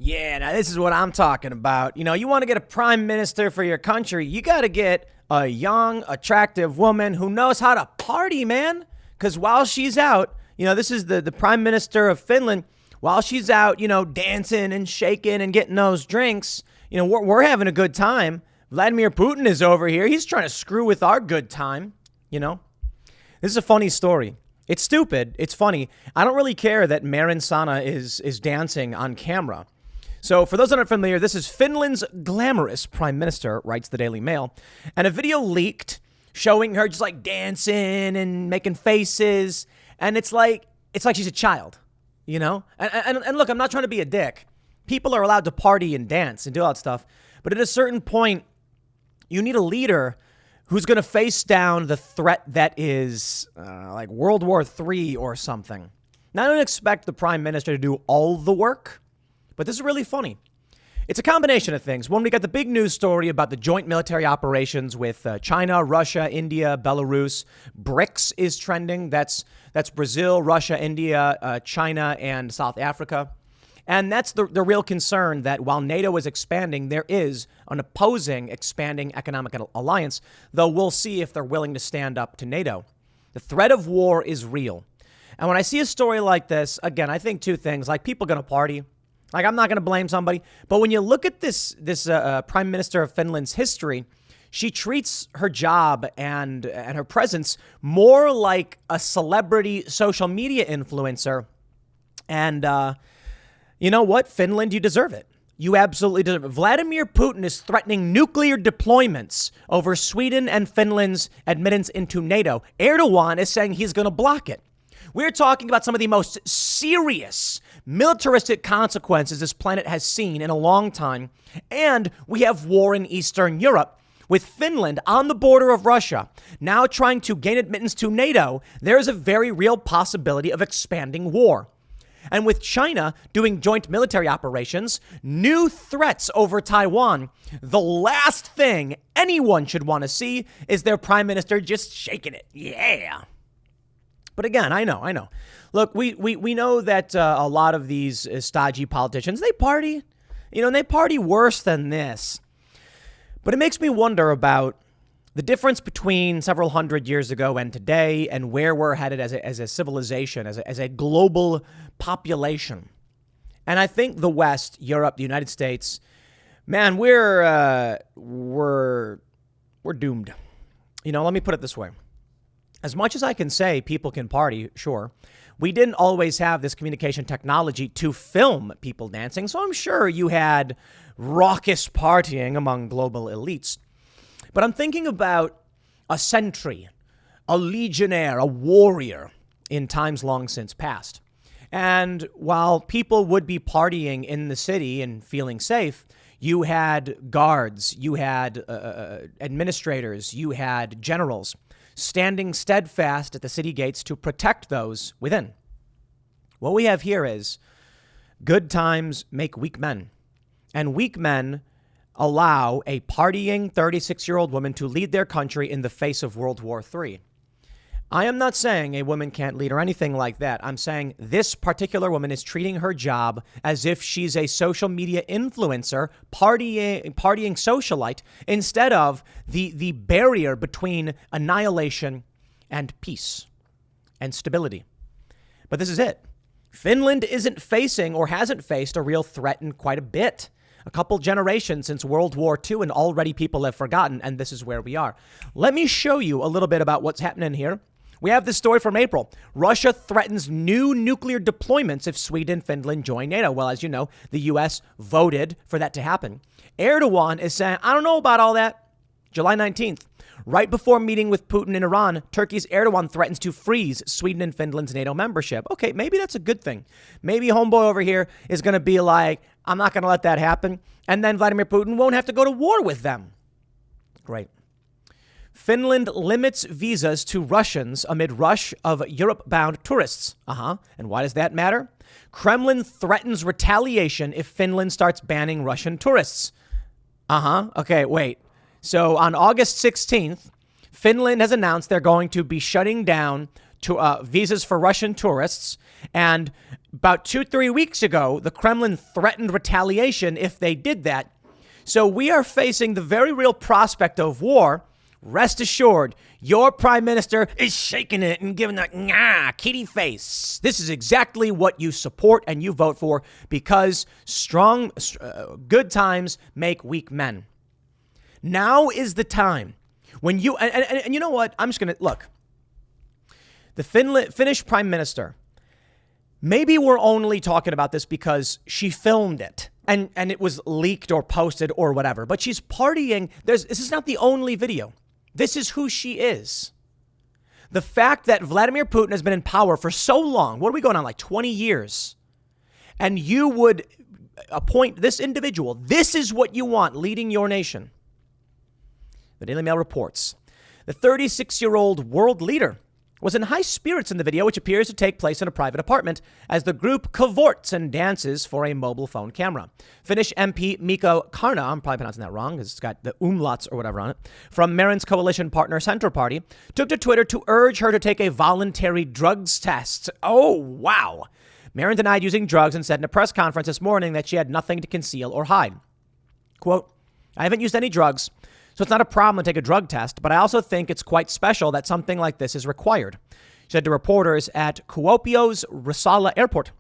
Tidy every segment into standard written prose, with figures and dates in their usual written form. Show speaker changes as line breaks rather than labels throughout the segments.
Yeah, now this is what I'm talking about. You know, you want to get a prime minister for your country, you got to get a young, attractive woman who knows how to party, man. Because while she's out, this is the prime minister of Finland. While she's out, dancing and shaking and getting those drinks, we're having a good time. Vladimir Putin is over here. He's trying to screw with our good time, This is a funny story. It's stupid. It's funny. I don't really care that Marin Sana is dancing on camera. So for those that aren't familiar, this is Finland's glamorous prime minister, writes the Daily Mail. And a video leaked showing her just like dancing and making faces. And it's like she's a child, And look, I'm not trying to be a dick. People are allowed to party and dance and do all that stuff. But at a certain point, you need a leader who's going to face down the threat that is like World War III or something. Now, I don't expect the prime minister to do all the work, but this is really funny. It's a combination of things. One, we got the big news story about the joint military operations with China, Russia, India, Belarus. BRICS is trending. That's Brazil, Russia, India, China, and South Africa. And that's the real concern, that while NATO is expanding, there is an opposing expanding economic alliance, though we'll see if they're willing to stand up to NATO. The threat of war is real. And when I see a story like this, again, I think two things, like people going to party. Like, I'm not going to blame somebody. But when you look at this prime minister of Finland's history, she treats her job and her presence more like a celebrity social media influencer. And you know what? Finland, you deserve it. You absolutely deserve it. Vladimir Putin is threatening nuclear deployments over Sweden and Finland's admittance into NATO. Erdogan is saying he's going to block it. We're talking about some of the most serious militaristic consequences this planet has seen in a long time. And we have war in Eastern Europe. With Finland on the border of Russia, now trying to gain admittance to NATO, there is a very real possibility of expanding war. And with China doing joint military operations, new threats over Taiwan, the last thing anyone should want to see is their prime minister just shaking it. Yeah. But again, I know. Look, we know that a lot of these stodgy politicians, they party, and they party worse than this. But it makes me wonder about the difference between several hundred years ago and today, and where we're headed as a civilization, as a global population. And I think the West, Europe, the United States, man, we're doomed. Let me put it this way. As much as I can say people can party, sure, we didn't always have this communication technology to film people dancing. So I'm sure you had raucous partying among global elites. But I'm thinking about a sentry, a legionnaire, a warrior in times long since past. And while people would be partying in the city and feeling safe, you had guards, you had administrators, you had generals standing steadfast at the city gates to protect those within. What we have here is good times make weak men, and weak men allow a partying 36-year-old woman to lead their country in the face of World War III. I am not saying a woman can't lead or anything like that. I'm saying this particular woman is treating her job as if she's a social media influencer, partying socialite, instead of the barrier between annihilation and peace and stability. But this is it. Finland isn't facing or hasn't faced a real threat in quite a bit. A couple generations since World War II, and already people have forgotten, and this is where we are. Let me show you a little bit about what's happening here. We have this story from April. Russia threatens new nuclear deployments if Sweden and Finland join NATO. Well, as you know, the U.S. voted for that to happen. Erdogan is saying, I don't know about all that. July 19th, right before meeting with Putin in Iran, Turkey's Erdogan threatens to freeze Sweden and Finland's NATO membership. Okay, maybe that's a good thing. Maybe homeboy over here is going to be like, I'm not going to let that happen. And then Vladimir Putin won't have to go to war with them. Great. Finland limits visas to Russians amid rush of Europe-bound tourists. And why does that matter? Kremlin threatens retaliation if Finland starts banning Russian tourists. Okay, wait. So on August 16th, Finland has announced they're going to be shutting down visas for Russian tourists. And about 2-3 weeks ago, the Kremlin threatened retaliation if they did that. So we are facing the very real prospect of war. Rest assured, your prime minister is shaking it and giving the kitty face. This is exactly what you support and you vote for, because good times make weak men. Now is the time when you, and you know what? I'm just going to, look, the Finnish prime minister, maybe we're only talking about this because she filmed it and it was leaked or posted or whatever, but she's partying. This is not the only video. This is who she is. The fact that Vladimir Putin has been in power for so long, what are we going on, like 20 years? And you would appoint this individual. This is what you want leading your nation. The Daily Mail reports the 36-year-old world leader was in high spirits in the video, which appears to take place in a private apartment as the group cavorts and dances for a mobile phone camera. Finnish MP Mikko Karna, I'm probably pronouncing that wrong because it's got the umlauts or whatever on it, from Marin's coalition partner Centre Party, took to Twitter to urge her to take a voluntary drugs test. Oh, wow. Marin denied using drugs and said in a press conference this morning that she had nothing to conceal or hide. Quote, I haven't used any drugs, so it's not a problem to take a drug test, but I also think it's quite special that something like this is required, she said to reporters at Kuopio's Risala airport.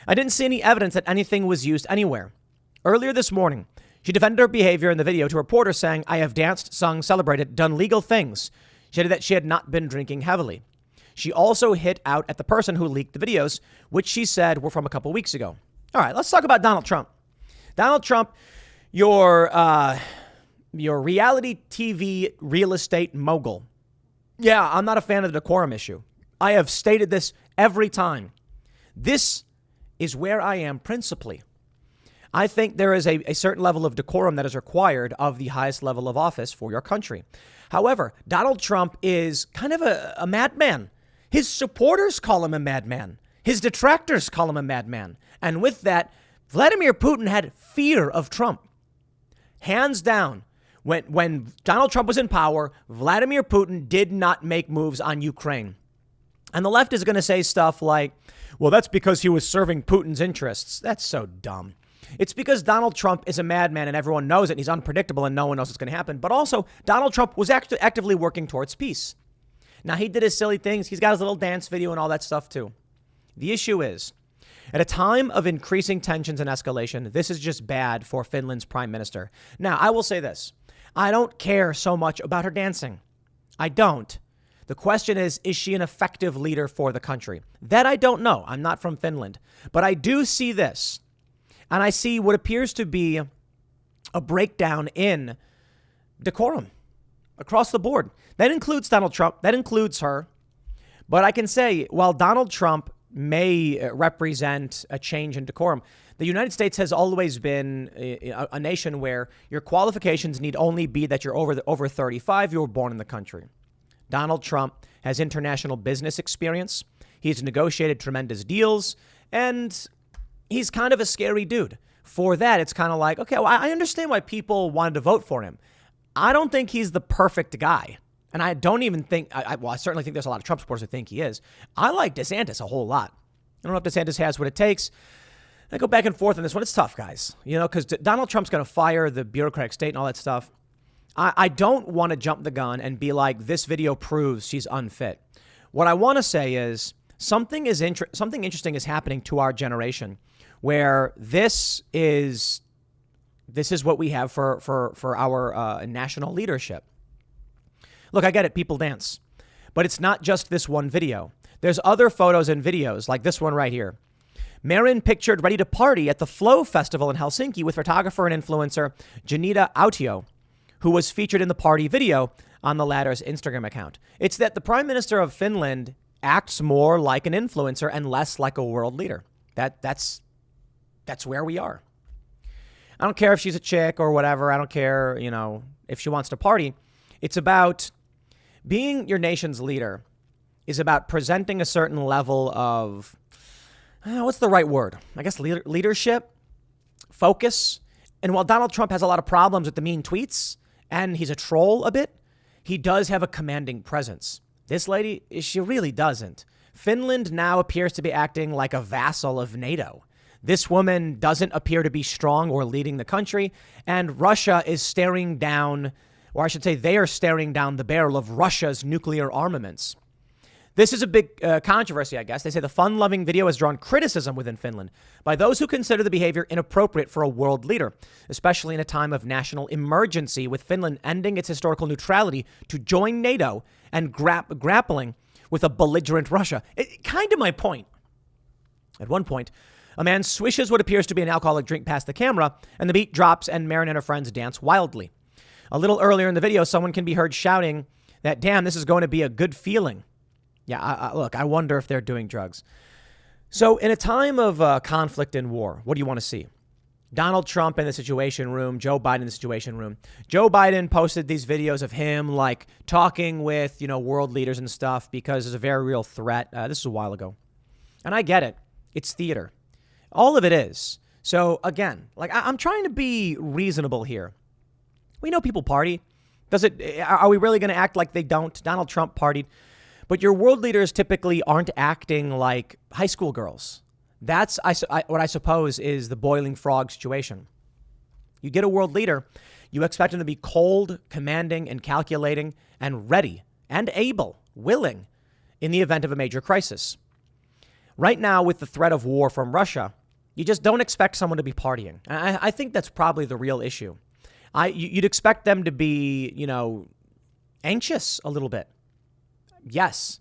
I didn't see any evidence that anything was used anywhere. Earlier this morning, she defended her behavior in the video to reporters saying, I have danced, sung, celebrated, done legal things. She said that she had not been drinking heavily. She also hit out at the person who leaked the videos, which she said were from a couple weeks ago. All right, let's talk about Donald Trump. Donald Trump, your reality TV real estate mogul. Yeah, I'm not a fan of the decorum issue. I have stated this every time. This is where I am principally. I think there is a certain level of decorum that is required of the highest level of office for your country. However, Donald Trump is kind of a madman. His supporters call him a madman. His detractors call him a madman. And with that, Vladimir Putin had fear of Trump. Hands down. When Donald Trump was in power, Vladimir Putin did not make moves on Ukraine. And the left is going to say stuff like, well, that's because he was serving Putin's interests. That's so dumb. It's because Donald Trump is a madman and everyone knows it and he's unpredictable and no one knows what's going to happen. But also, Donald Trump was actively working towards peace. Now, he did his silly things. He's got his little dance video and all that stuff, too. The issue is, at a time of increasing tensions and escalation, this is just bad for Finland's prime minister. Now, I will say this. I don't care so much about her dancing. I don't. The question is she an effective leader for the country? That I don't know. I'm not from Finland. But I do see this. And I see what appears to be a breakdown in decorum across the board. That includes Donald Trump. That includes her. But I can say, while Donald Trump may represent a change in decorum, the United States has always been a nation where your qualifications need only be that you're over 35, you were born in the country. Donald Trump has international business experience. He's negotiated tremendous deals, and he's kind of a scary dude. For that, it's kind of like, okay, well, I understand why people wanted to vote for him. I don't think he's the perfect guy. And I don't even think, I certainly think there's a lot of Trump supporters who think he is. I like DeSantis a whole lot. I don't know if DeSantis has what it takes. I go back and forth on this one. It's tough, guys, because Donald Trump's going to fire the bureaucratic state and all that stuff. I don't want to jump the gun and be like, this video proves she's unfit. What I want to say is something interesting is happening to our generation where this is what we have for our national leadership. Look, I get it. People dance, but it's not just this one video. There's other photos and videos like this one right here. Marin pictured ready to party at the Flow Festival in Helsinki with photographer and influencer Janita Autio, who was featured in the party video on the latter's Instagram account. It's that the Prime Minister of Finland acts more like an influencer and less like a world leader. That's where we are. I don't care if she's a chick or whatever. I don't care, if she wants to party. It's about being your nation's leader is about presenting a certain level of, what's the right word? I guess leadership, focus. And while Donald Trump has a lot of problems with the mean tweets and he's a troll a bit, he does have a commanding presence. This lady, she really doesn't. Finland now appears to be acting like a vassal of NATO. This woman doesn't appear to be strong or leading the country, and Russia is staring down, or I should say they are staring down the barrel of Russia's nuclear armaments. This is a big controversy, I guess. They say the fun-loving video has drawn criticism within Finland by those who consider the behavior inappropriate for a world leader, especially in a time of national emergency, with Finland ending its historical neutrality to join NATO and grappling with a belligerent Russia. Kind of my point. At one point, a man swishes what appears to be an alcoholic drink past the camera, and the beat drops and Marin and her friends dance wildly. A little earlier in the video, someone can be heard shouting that, damn, this is going to be a good feeling. Yeah, look, I wonder if they're doing drugs. So in a time of conflict and war, what do you want to see? Donald Trump in the Situation Room, Joe Biden in the Situation Room. Joe Biden posted these videos of him like talking with, world leaders and stuff because there's a very real threat. This is a while ago. And I get it. It's theater. All of it is. So again, I'm trying to be reasonable here. We know people party. Are we really going to act like they don't? Donald Trump partied. But your world leaders typically aren't acting like high school girls. That's what I suppose is the boiling frog situation. You get a world leader, you expect him to be cold, commanding, and calculating, and ready, and able, willing, in the event of a major crisis. Right now, with the threat of war from Russia, you just don't expect someone to be partying. I think that's probably the real issue. You'd expect them to be, anxious a little bit. Yes.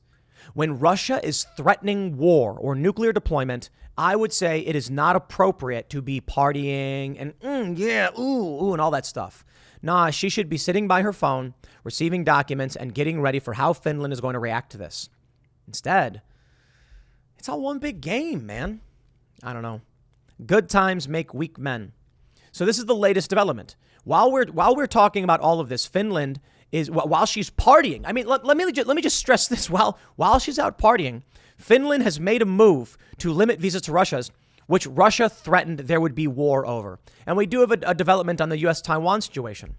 When Russia is threatening war or nuclear deployment, I would say it is not appropriate to be partying and and all that stuff. Nah, she should be sitting by her phone, receiving documents and getting ready for how Finland is going to react to this. Instead, it's all one big game, man. I don't know. Good times make weak men. So this is the latest development. While we're talking about all of this, Finland is, while she's partying, I mean, let me just stress this. While she's out partying, Finland has made a move to limit visas to Russia's, which Russia threatened there would be war over. And we do have a development on the U.S.-Taiwan situation.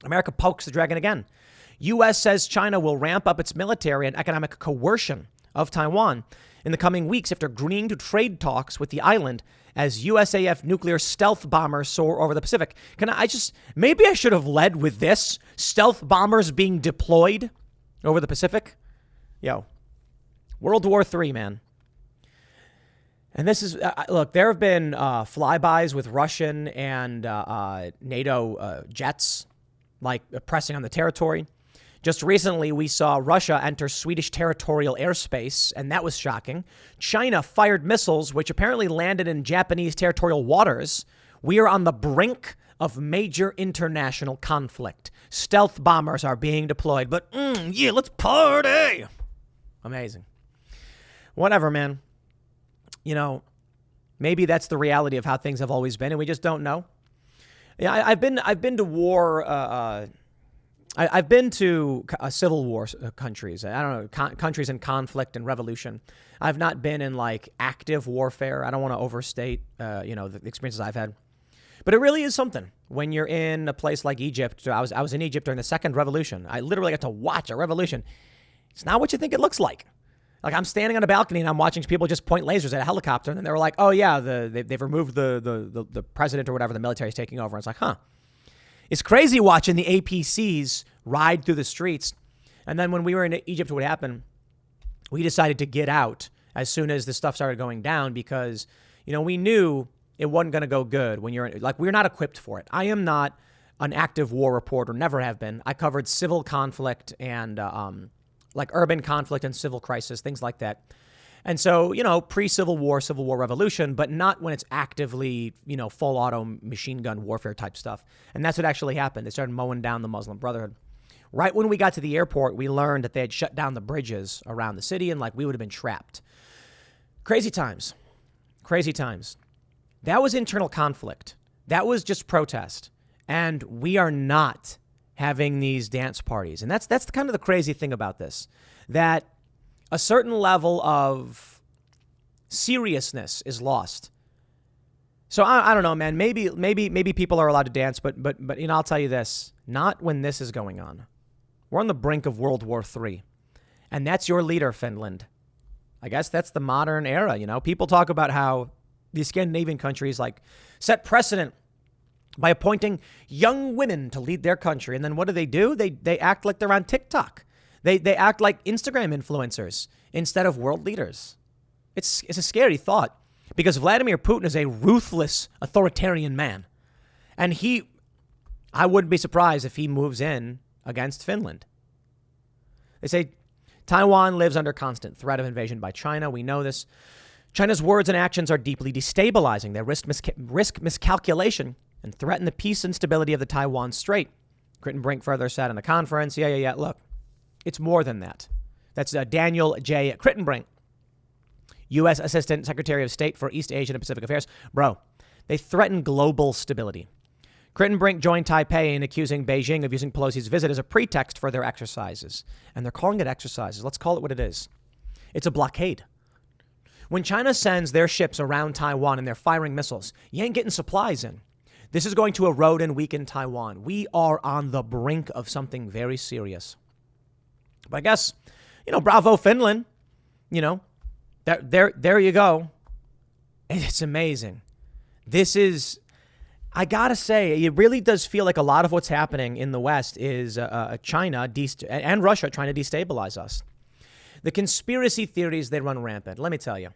America pokes the dragon again. U.S. says China will ramp up its military and economic coercion of Taiwan in the coming weeks after agreeing to trade talks with the island as USAF nuclear stealth bombers soar over the Pacific. Maybe I should have led with this. Stealth bombers being deployed over the Pacific. World War III, man. And this is, look, there have been flybys with Russian and NATO jets, pressing on the territory. Just recently, we saw Russia enter Swedish territorial airspace, and that was shocking. China fired missiles, which apparently landed in Japanese territorial waters. We are on the brink of major international conflict. Stealth bombers are being deployed, but let's party. Amazing. Whatever, man. Maybe that's the reality of how things have always been, and we just don't know. Yeah, I've been to war. I've been to civil war countries. I don't know, countries in conflict and revolution. I've not been in active warfare. I don't want to overstate, the experiences I've had. But it really is something when you're in a place like Egypt. I was in Egypt during the Second Revolution. I literally got to watch a revolution. It's not what you think it looks like. I'm standing on a balcony and I'm watching people just point lasers at a helicopter, and they were like, "Oh yeah, they've removed the president or whatever. The military is taking over." And it's like, huh. It's crazy watching the APCs ride through the streets. And then when we were in Egypt, what happened? We decided to get out as soon as the stuff started going down because, we knew it wasn't going to go good when we're not equipped for it. I am not an active war reporter, never have been. I covered civil conflict and urban conflict and civil crisis, things like that. And so, pre-Civil War, Civil War revolution, but not when it's actively, full auto machine gun warfare type stuff. And that's what actually happened. They started mowing down the Muslim Brotherhood. Right when we got to the airport, we learned that they had shut down the bridges around the city and we would have been trapped. Crazy times. Crazy times. That was internal conflict. That was just protest. And we are not having these dance parties. And that's kind of the crazy thing about this, that a certain level of seriousness is lost. So I don't know, man. Maybe people are allowed to dance, but I'll tell you this: not when this is going on. We're on the brink of World War III, And that's your leader, Finland. I guess that's the modern era, you know. People talk about how these Scandinavian countries like set precedent by appointing young women to lead their country. And then what do? They act like they're on TikTok. They act like Instagram influencers instead of world leaders. It's a scary thought because Vladimir Putin is a ruthless authoritarian man. And I wouldn't be surprised if he moves in against Finland. They say Taiwan lives under constant threat of invasion by China. We know this. China's words and actions are deeply destabilizing. They risk miscalculation and threaten the peace and stability of the Taiwan Strait. Crittenbrink further said in the conference, yeah. Look, it's more than that. That's Daniel J. Crittenbrink, U.S. Assistant Secretary of State for East Asia and Pacific Affairs. Bro, they threaten global stability. Crittenbrink joined Taipei in accusing Beijing of using Pelosi's visit as a pretext for their exercises. And they're calling it exercises. Let's call it what it is. It's a blockade. When China sends their ships around Taiwan and they're firing missiles, you ain't getting supplies in. This is going to erode and weaken Taiwan. We are on the brink of something very serious. But I guess, bravo, Finland. There you go. It's amazing. I gotta say, it really does feel like a lot of what's happening in the West is China and Russia trying to destabilize us. The conspiracy theories, they run rampant. Let me tell you.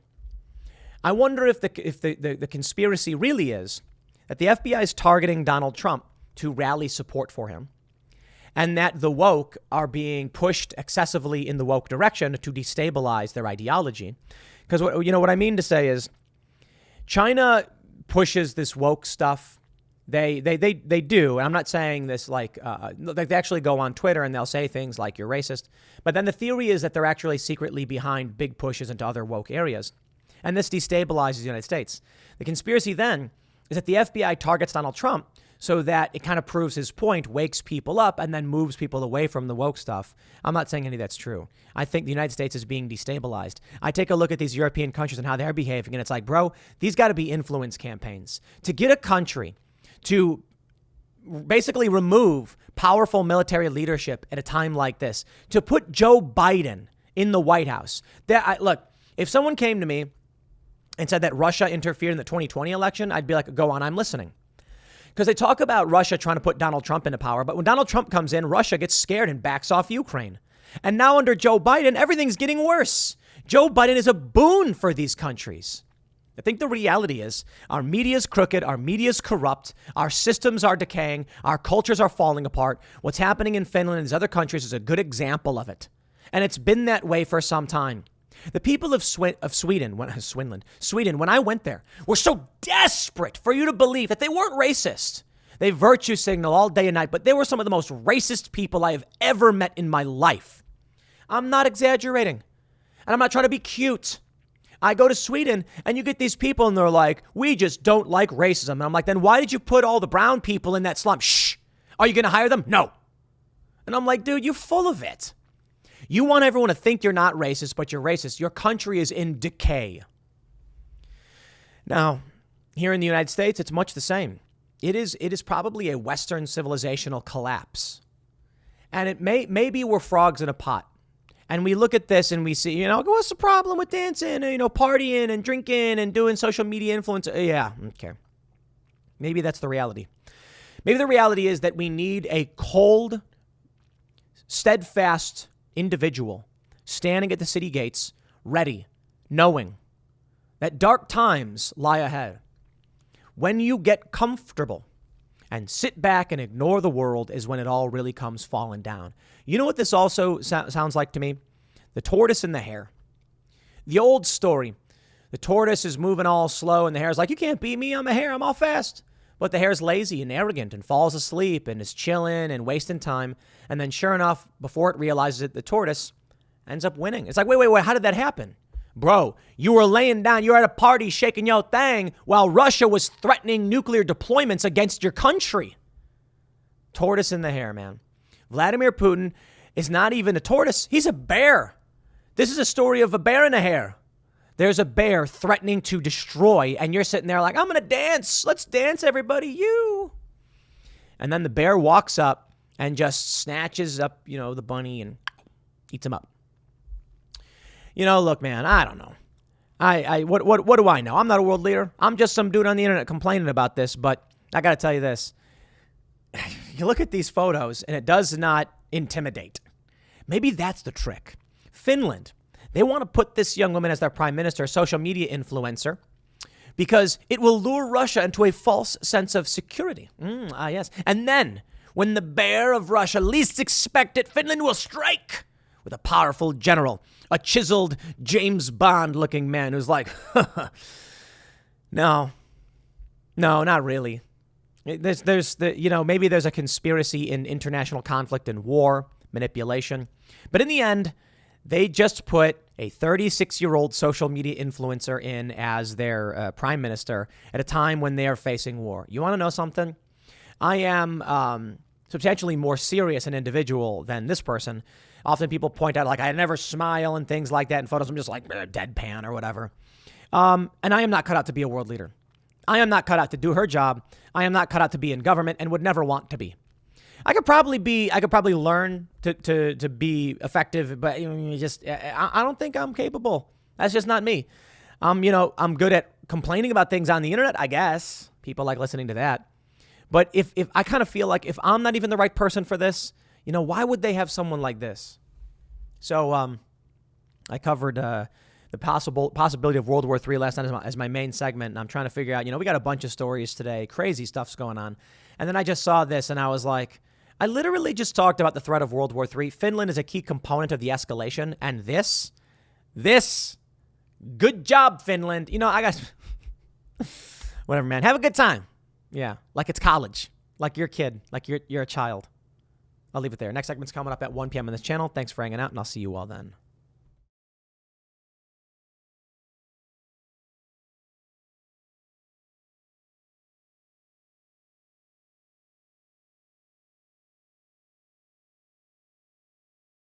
I wonder if the conspiracy really is that the FBI is targeting Donald Trump to rally support for him, and that the woke are being pushed excessively in the woke direction to destabilize their ideology. Because what I mean to say is China pushes this woke stuff. They do. And I'm not saying this like they actually go on Twitter and they'll say things like you're racist. But then the theory is that they're actually secretly behind big pushes into other woke areas. And this destabilizes the United States. The conspiracy then is that the FBI targets Donald Trump so that it kind of proves his point, wakes people up, and then moves people away from the woke stuff. I'm not saying any of that's true. I think the United States is being destabilized. I take a look at these European countries and how they're behaving, and it's like, bro, these got to be influence campaigns. To get a country to basically remove powerful military leadership at a time like this, to put Joe Biden in the White House. Look, if someone came to me and said that Russia interfered in the 2020 election, I'd be like, go on, I'm listening. Because they talk about Russia trying to put Donald Trump into power. But when Donald Trump comes in, Russia gets scared and backs off Ukraine. And now under Joe Biden, everything's getting worse. Joe Biden is a boon for these countries. I think the reality is our media is crooked. Our media is corrupt. Our systems are decaying. Our cultures are falling apart. What's happening in Finland and these other countries is a good example of it. And it's been that way for some time. The people of Sweden, when I went there, were so desperate for you to believe that they weren't racist. They virtue signal all day and night, but they were some of the most racist people I have ever met in my life. I'm not exaggerating. And I'm not trying to be cute. I go to Sweden and you get these people and they're like, we just don't like racism. And I'm like, then why did you put all the brown people in that slum? Shh. Are you going to hire them? No. And I'm like, dude, you're full of it. You want everyone to think you're not racist, but you're racist. Your country is in decay. Now, here in the United States, it's much the same. It is probably a Western civilizational collapse. And maybe we're frogs in a pot. And we look at this and we see, what's the problem with dancing, partying and drinking and doing social media influence? Yeah, okay. Maybe that's the reality. Maybe the reality is that we need a cold, steadfast individual standing at the city gates, ready, knowing that dark times lie ahead. When you get comfortable and sit back and ignore the world is when it all really comes falling down. You know what this also sounds like to me? The tortoise and the hare. The old story. The tortoise is moving all slow and the hare's like, you can't beat me, I'm a hare, I'm all fast. But the hare's lazy and arrogant and falls asleep and is chilling and wasting time. And then sure enough, before it realizes it, the tortoise ends up winning. It's like, wait, how did that happen? Bro, you were laying down, you were at a party shaking your thing while Russia was threatening nuclear deployments against your country. Tortoise and the hare, man. Vladimir Putin is not even a tortoise. He's a bear. This is a story of a bear and a hare. There's a bear threatening to destroy, and you're sitting there like, I'm going to dance. Let's dance, everybody. You. And then the bear walks up and just snatches up, the bunny and eats him up. Look, man, I don't know. What do I know? I'm not a world leader. I'm just some dude on the internet complaining about this, but I got to tell you this. You look at these photos and it does not intimidate. Maybe that's the trick. Finland, they want to put this young woman as their prime minister, social media influencer, because it will lure Russia into a false sense of security. Yes. And then, when the bear of Russia least expect it, Finland will strike with a powerful general, a chiseled James Bond-looking man who's like, no, not really. Maybe there's a conspiracy in international conflict and war, manipulation. But in the end, they just put a 36-year-old social media influencer in as their prime minister at a time when they are facing war. You want to know something? I am substantially more serious an individual than this person. Often people point out, like, I never smile and things like that in photos. I'm just like deadpan or whatever. And I am not cut out to be a world leader. I am not cut out to do her job. I am not cut out to be in government and would never want to be. I could probably learn to be effective, but I don't think I'm capable. That's just not me. I'm good at complaining about things on the internet, I guess. People like listening to that. But if I kind of feel like if I'm not even the right person for this, why would they have someone like this? So I covered the possibility of World War III last night as my main segment. And I'm trying to figure out, we got a bunch of stories today. Crazy stuff's going on. And then I just saw this and I was like, I literally just talked about the threat of World War III. Finland is a key component of the escalation. And this, good job, Finland. I got, whatever, man. Have a good time. Yeah, like it's college, like you're a kid, like you're a child. I'll leave it there. Next segment's coming up at 1 p.m. on this channel. Thanks for hanging out, and I'll see you all then.